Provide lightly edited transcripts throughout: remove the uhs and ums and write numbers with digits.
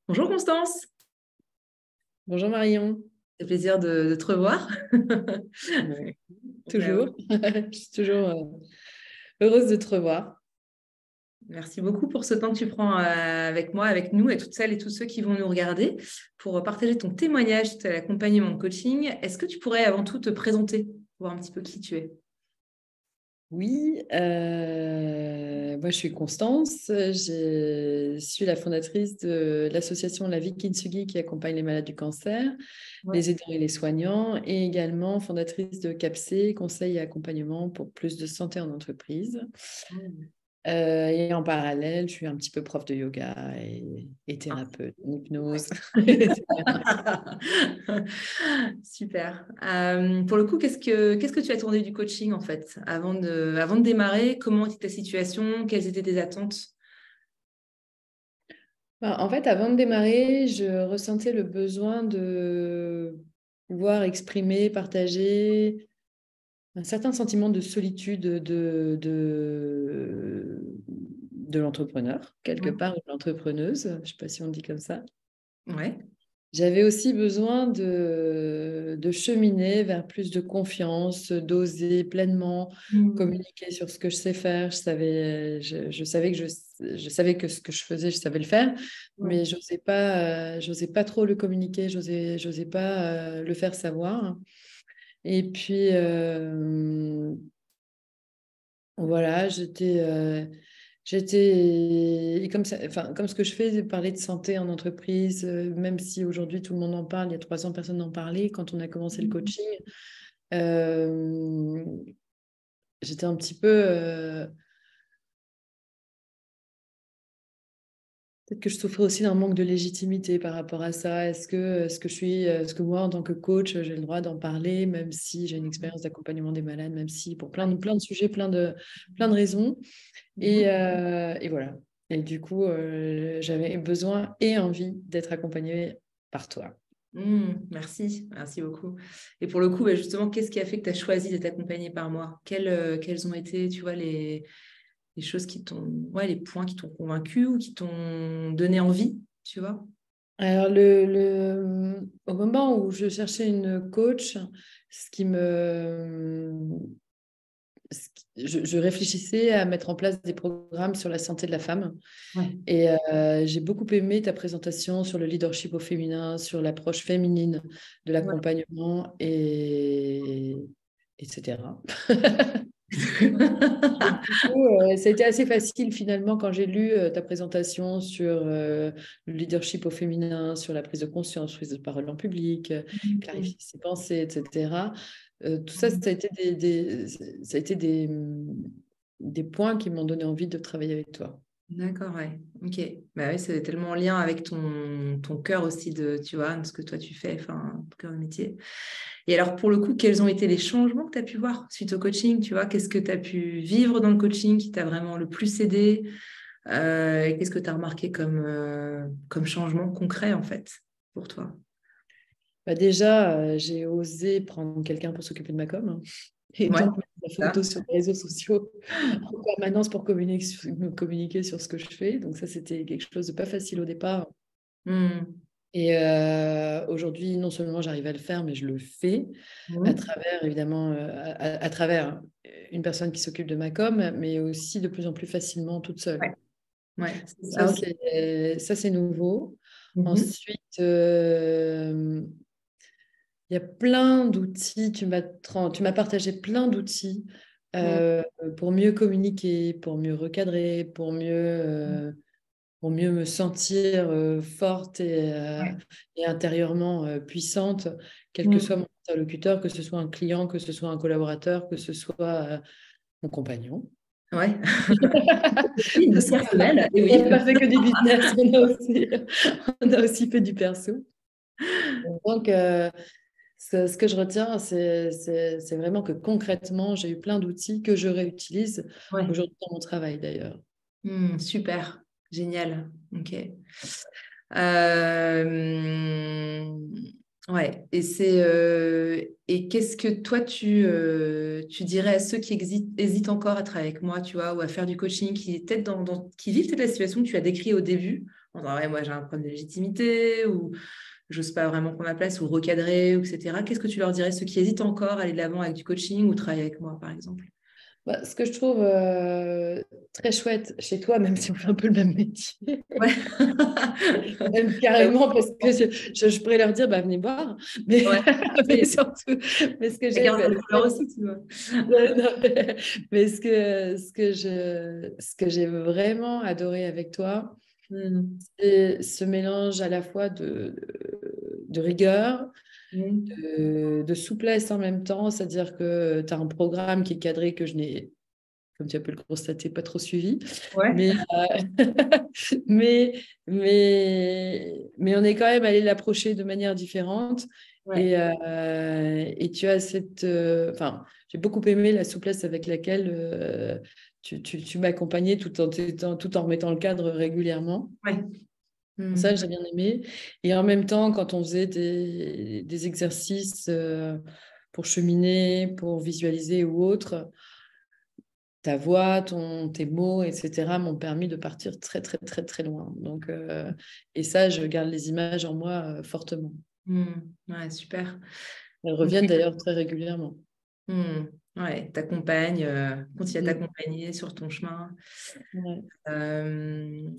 Bonjour Constance, Bonjour Marion. c'est plaisir de te revoir. Ouais, Euh, toujours. Je suis toujours heureuse de te revoir. Merci beaucoup pour ce temps que tu prends avec moi, avec nous et toutes celles et tous ceux qui vont nous regarder pour partager ton témoignage suite à l'accompagnement de coaching. Est-ce que tu pourrais avant tout te présenter, voir un petit peu qui tu es? Oui, moi je suis Constance. Je suis la fondatrice de l'association La Vie Kintsugi qui accompagne les malades du cancer, Ouais. les aidants et les soignants, et également fondatrice de CAPC, conseil et accompagnement pour plus de santé en entreprise. Et en parallèle, je suis un petit peu prof de yoga et thérapeute en hypnose. Super. Pour le coup, qu'est-ce que tu attendais du coaching en fait avant de démarrer? Comment était ta situation? Quelles étaient tes attentes? En fait, avant de démarrer, je ressentais le besoin de pouvoir exprimer, partager un certain sentiment de solitude de l'entrepreneur, quelque Ouais. part, ou de l'entrepreneuse, je ne sais pas si on dit comme ça. Ouais. J'avais aussi besoin de cheminer vers plus de confiance, d'oser pleinement Mm. communiquer sur ce que je sais faire. Je savais je savais que ce que je faisais, je savais le faire, Ouais. mais j'osais pas trop le communiquer, j'osais pas le faire savoir. Et puis, voilà, et comme ça, enfin, comme ce que je fais, parler de santé en entreprise, même si aujourd'hui tout le monde en parle, il y a 300 personnes en parlaient. Quand on a commencé le coaching, euh, j'étais un petit peu, peut-être que je souffrais aussi d'un manque de légitimité par rapport à ça. Est-ce que moi, en tant que coach, j'ai le droit d'en parler, même si j'ai une expérience d'accompagnement des malades, même si pour plein de sujets, plein de raisons. Mhm. Et voilà. Et du coup, j'avais besoin et envie d'être accompagnée par toi. Merci beaucoup. Et pour le coup, bah, justement, qu'est-ce qui a fait que tu as choisi d'être accompagnée par moi? Quelles ont été, tu vois, les choses qui t'ont, ouais, les points qui t'ont convaincu ou qui t'ont donné envie, tu vois? Alors, au moment où je cherchais une coach, ce qui me, je réfléchissais à mettre en place des programmes sur la santé de la femme. Ouais. Et j'ai beaucoup aimé ta présentation sur le leadership au féminin, sur l'approche féminine de Ouais. l'accompagnement, etc. Et du coup, ça a été assez facile finalement quand j'ai lu ta présentation sur le leadership au féminin, sur la prise de conscience, prise de parole en public, clarifier ses pensées, etc. Tout ça, ça a été ça a été des points qui m'ont donné envie de travailler avec toi. D'accord, ouais. Ok. Bah oui, c'est tellement en lien avec ton cœur aussi de, tu vois, de ce que toi tu fais, enfin, ton cœur de métier. Et alors, pour le coup, quels ont été les changements que tu as pu voir suite au coaching, tu vois? Qu'est-ce que tu as pu vivre dans le coaching qui t'a vraiment le plus aidé? Et qu'est-ce que tu as remarqué comme changement concret, en fait, pour toi? Bah déjà, j'ai osé prendre quelqu'un pour s'occuper de ma com, hein, et Ouais, donc mettre la ça. photo sur les réseaux sociaux en permanence pour communiquer sur ce que je fais. Donc ça, c'était quelque chose de pas facile au départ. Hmm. Et aujourd'hui, non seulement j'arrive à le faire, mais je le fais à Mhm. travers, évidemment, à travers une personne qui s'occupe de ma com, mais aussi de plus en plus facilement toute seule. Ouais, ouais. Ça, Ah, ok. c'est nouveau. Mhm. Ensuite, il y a plein d'outils. Tu m'as partagé plein d'outils Mhm. euh, pour mieux communiquer, pour mieux recadrer, pour mieux me sentir forte Ouais. et intérieurement puissante, quel que soit Mhm. mon interlocuteur, que ce soit un client, que ce soit un collaborateur, que ce soit mon compagnon. Ouais. Oui, du Parce personnel, et qu'on n'a oui. pas fait que du business, on a aussi fait du perso. Donc, ce que je retiens, c'est vraiment que concrètement, j'ai eu plein d'outils que je réutilise Ouais. aujourd'hui dans mon travail d'ailleurs. Super, génial. Ok. Euh, ouais. Et qu'est-ce que toi tu dirais à ceux qui hésitent encore à travailler avec moi, tu vois, ou à faire du coaching, qui peut-être qui vivent peut-être la situation que tu as décrite au début, en disant, ouais, moi j'ai un problème de légitimité, ou j'ose pas vraiment prendre ma place, ou recadrer, ou etc. Qu'est-ce que tu leur dirais, ceux qui hésitent encore à aller de l'avant avec du coaching ou travailler avec moi, par exemple? Bah, ce que je trouve très chouette chez toi, même si on fait un peu le même métier, Ouais. même Bah oui. carrément, parce que je pourrais leur dire, bah, venez boire, mais, Ouais. mais surtout, mais ce que La j'aime, garde de couleur aussi, tu vois. non, mais ce que j'ai vraiment adoré avec toi, Mm. c'est ce mélange à la fois de rigueur, Mm. de souplesse en même temps, c'est-à-dire que tu as un programme qui est cadré que je n'ai, comme tu as pu le constater, pas trop suivi. Ouais. Mais, mais, mais on est quand même allé l'approcher de manière différente. Ouais. Et tu as cette... Enfin, j'ai beaucoup aimé la souplesse avec laquelle tu m'accompagnais tout en remettant le cadre régulièrement. Ouais. Ça, Mm. j'ai bien aimé. Et en même temps, quand on faisait des exercices pour cheminer, pour visualiser ou autre, ta voix, tes mots, etc., m'ont permis de partir très, très, très, très loin. Donc, et ça, je garde les images en moi fortement. Mm. Ouais, super. Elles Donc, reviennent d'ailleurs très régulièrement. ouais, t'accompagne, continue à Mm. t'accompagner sur ton chemin. Ouais.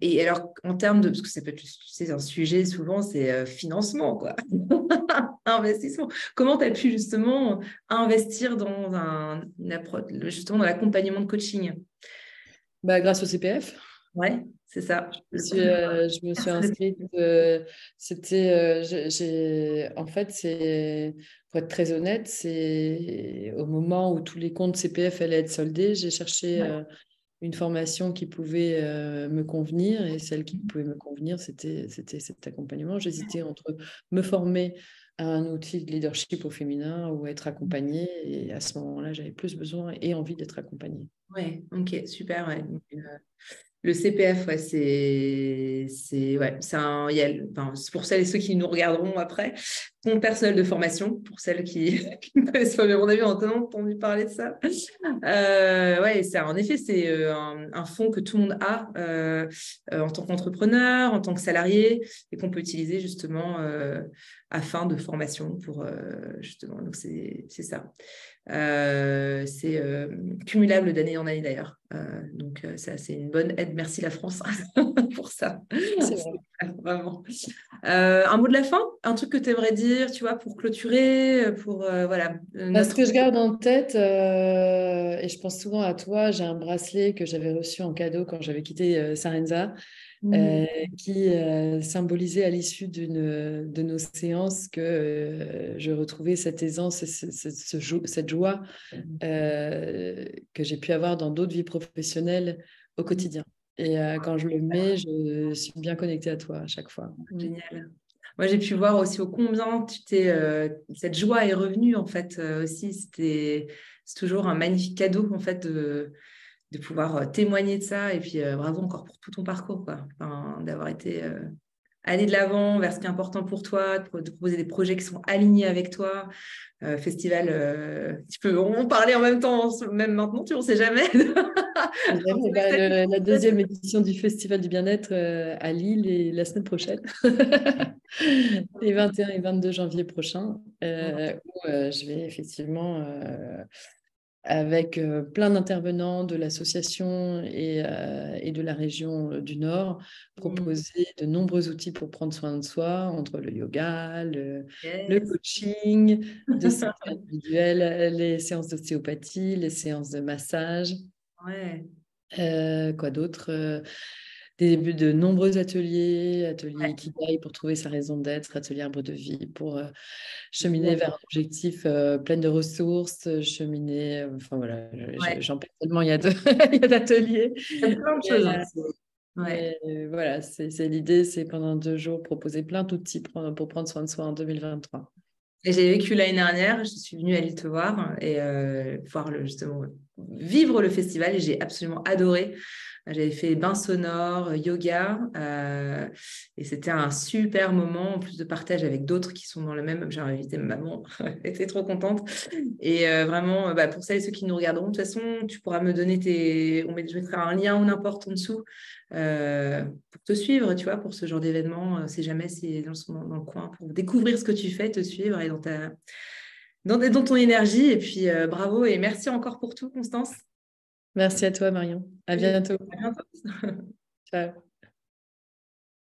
Et alors, en termes de, parce que ça peut être, tu sais, un sujet souvent, c'est financement, quoi. Investissement. Comment tu as pu justement investir dans une approche, justement dans l'accompagnement de coaching? Bah, grâce au CPF. Ouais, c'est ça. Le plus Je me suis personnel. inscrite. C'était, en fait, pour être très honnête, c'est au moment où tous les comptes CPF allaient être soldés, j'ai cherché Ouais. une formation qui pouvait me convenir, et celle qui pouvait me convenir, c'était cet accompagnement. J'hésitais entre me former à un outil de leadership au féminin ou être accompagnée, et à ce moment-là, j'avais plus besoin et envie d'être accompagnée. Ouais, ok, super. Ouais. Donc, le CPF, ouais, ouais, enfin, c'est pour celles et ceux qui nous regarderont après. Compte personnel de formation, pour celles qui ne connaissent pas, mais on a vu, on a entendu parler de ça. Ouais, en effet, c'est un fonds que tout le monde a en tant qu'entrepreneur, en tant que salarié, et qu'on peut utiliser justement à fin de formation pour justement. Donc, c'est ça. C'est cumulable d'année en année d'ailleurs. Donc, ça, c'est une bonne aide. Merci la France pour ça. C'est vrai. Vraiment. Un mot de la fin? Un truc que tu aimerais dire, tu vois, pour clôturer, pour voilà, Ce notre. que je garde en tête, et je pense souvent à toi, j'ai un bracelet que j'avais reçu en cadeau quand j'avais quitté Sarenza, Mm. qui symbolisait à l'issue de nos séances que je retrouvais cette aisance et cette joie que j'ai pu avoir dans d'autres vies professionnelles au quotidien. Et quand je le mets, je suis bien connectée à toi à chaque fois. Génial. Moi, j'ai pu voir aussi au combien cette joie est revenue, en fait, aussi. C'est toujours un magnifique cadeau, en fait, de pouvoir témoigner de ça. Et puis, bravo encore pour tout ton parcours, quoi. Enfin, d'avoir été aller de l'avant vers ce qui est important pour toi, de proposer des projets qui sont alignés avec toi. Festival, tu peux en parler en même temps, même maintenant, tu ne sais jamais. La deuxième édition du Festival du bien-être à Lille et la semaine prochaine, les 21 et 22 janvier prochains, où je vais effectivement, avec plein d'intervenants de l'association et de la région du Nord, proposer de nombreux outils pour prendre soin de soi, entre le yoga, le Yes. coaching, de santé individuelle, les séances d'ostéopathie, les séances de massage. Ouais. Quoi d'autre de nombreux ateliers Ouais. Ikigai pour trouver sa raison d'être, ateliers arbre de vie pour cheminer Génial. vers un objectif plein de ressources, cheminer, enfin voilà, Ouais. j'en perds tellement, il y a d'ateliers. Il y a plein de choses. Hein. Ouais. Mais voilà, c'est l'idée, c'est pendant 2 jours proposer plein d'outils pour prendre soin de soi en 2023. Et j'ai vécu l'année dernière, je suis venue à Lille te voir et voir justement vivre le festival et j'ai absolument adoré. J'avais fait bain sonore, yoga, et c'était un super moment, en plus de partage avec d'autres qui sont dans le même. J'ai invité ma maman, elle était trop contente. Et vraiment, pour celles et ceux qui nous regarderont, de toute façon, tu pourras me donner je mettrai un lien ou n'importe en dessous pour te suivre, tu vois, pour ce genre d'événement, si jamais c'est dans le coin, pour découvrir ce que tu fais, te suivre et dans ton énergie. Et puis, bravo et merci encore pour tout, Constance. Merci à toi, Marion. À Et bientôt. à bientôt. Ciao.